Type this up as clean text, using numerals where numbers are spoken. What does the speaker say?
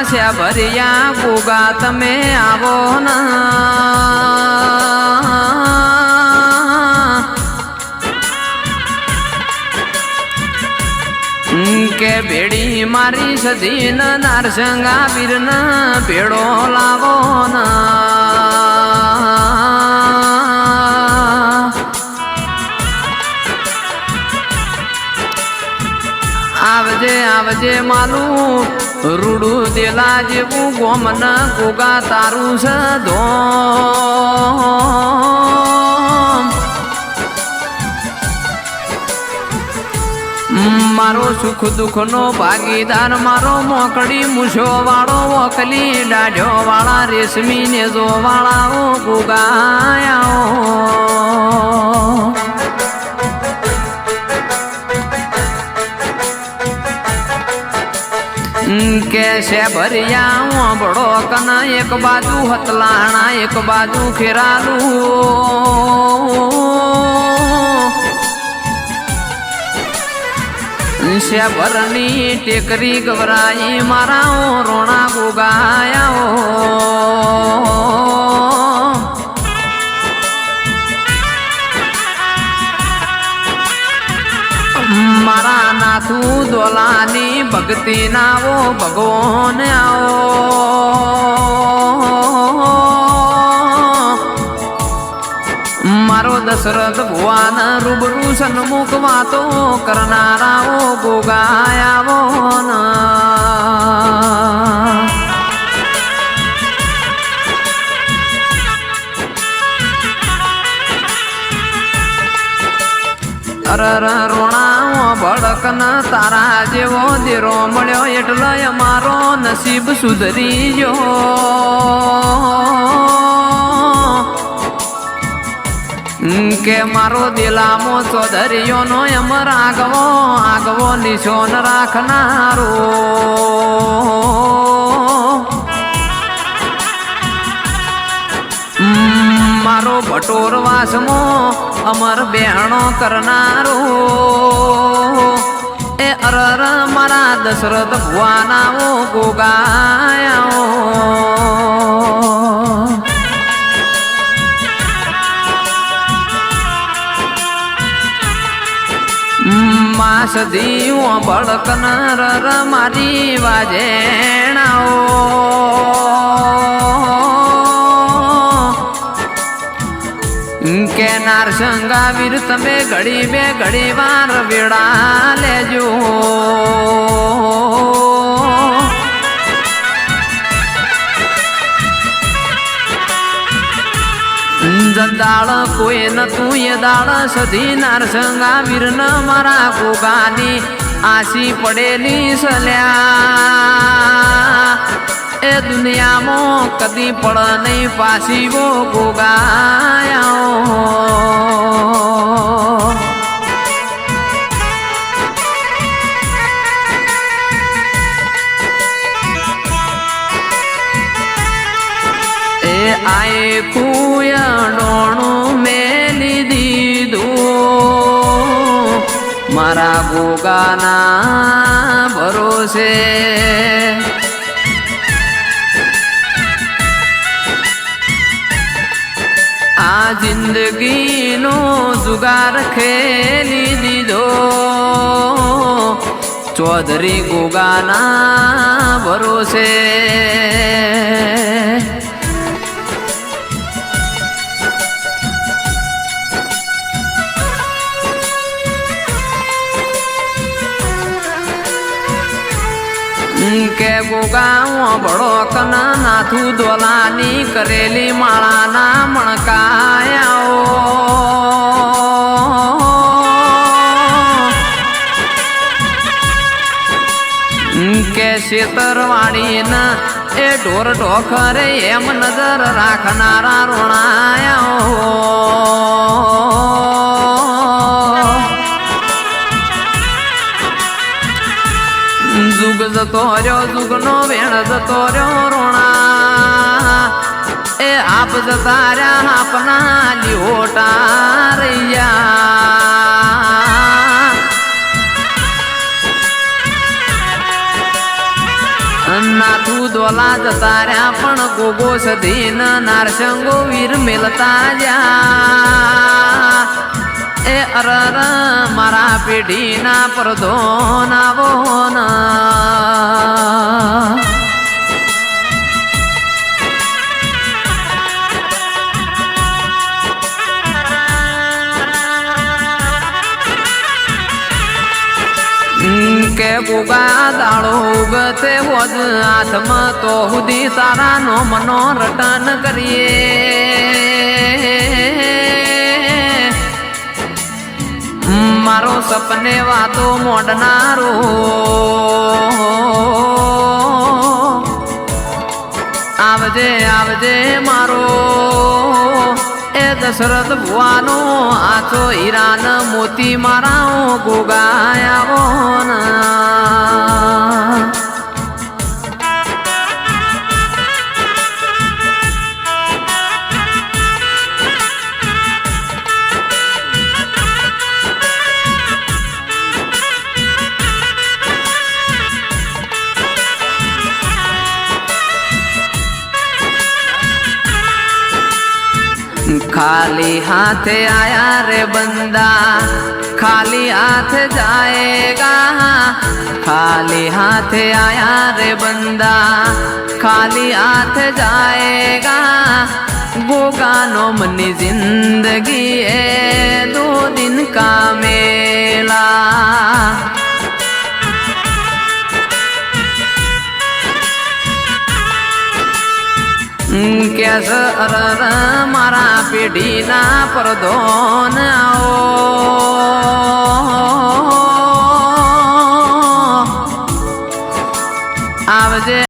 છે ભર્યા ગોગા તમે આવો ના કે ભેડી મારી સધીન નારસંગા વીરન ભેડો લાવો ના આવજે આવજે માલું રૂડું દેલા જેવું ગોમન ગોગા તારું સધો મારો સુખ દુઃખ નો ભાગીદાર મારો મોકડી મૂછો વાળો વકલી દાઢો વાળા રેશમી ને જો વાળા ગોગાયા કે છે ભર્યા બડો કન એક બાજુ હતલાણા એક બાજુ ખેરાલું શેભરની ટેકરી ગવરાઈ મારા રોણા ગોગાયા મારા નાથુ દોલાની ભક્તિ નાવો ભગવાન આવો મારો દશરથ ભુવાન રૂબરૂ સન્મુખ વાતો કરનારાઓ ગોગાયાવો અરર રોણા ભડકન તારા જેવો દેરો મળ્યો એટલે અમારો નસીબ સુધરી ગયો કે મારો દિલામો ચૌધરીઓ નો અમર આગવો આગવો નિશોન રાખનારો મારો ભટોર વાસમો અમર બેહણો કરનારો એ અરર મારા દશરથ ભુવાનાઓ ગોગાયાઓ માસદી ભડકન રર મારી વાજેણાઓ કે નારસંગા વીર તમે ઘડી બે ઘડી વાર વેળા લેજો દાળ કોઈ ન તું એ દાળ સધી નારસંગા વીર ન મારા ગોગાની આસી પડેલી સલ્યા એ દુનિયામાં કદી પડ નહીં પાછી વો ગોગાયા એ આય કુયણોણું મેલી દીધું મારા ગોગાના ભરોસે આ જિંદગીનો જુગાર ખેલી દીધો ચૌધરી ગોગાના ભરોસે કે ગોગા બડો કન નાથુ દોલાની કરેલી માળાના મણકાયાઓ કે શેતરવાડી ન એ ઢોર ઢોખરે એમ નજર રાખનારા રોણાયાઓ જુગ જતો રહ્યો જુગનો વેણ જતો રહ્યો રોણા એ આપ જતા રહ્યા આપના લીહોટા રૈયા નાથુ ચોલા જતા રહ્યા પણ ગોગો સધીન નારસંગો વીર મેલતા જા એ અરર મારા પેઢીના પરધો નાવો ના કે ગોગા દાડો ઉગતે હોજ હાથમાં તો હુદી તારા નો મનો રટન કરીએ મારો સપને વાતો મોડનારો આવજે આવજે મારો એ દશરથ ભુવાનો આછો હીરાન મોતી મારા ગોગાયાવો ના खाली हाथ आया रे बंदा खाली हाथ जाएगा खाली हाथ आया रे बंदा खाली हाथ जाएगा गोगा नो मनी जिंदगी है 2 दिन का मेला કેસ અરર મારા પેઢીના પરધો આવો આવજે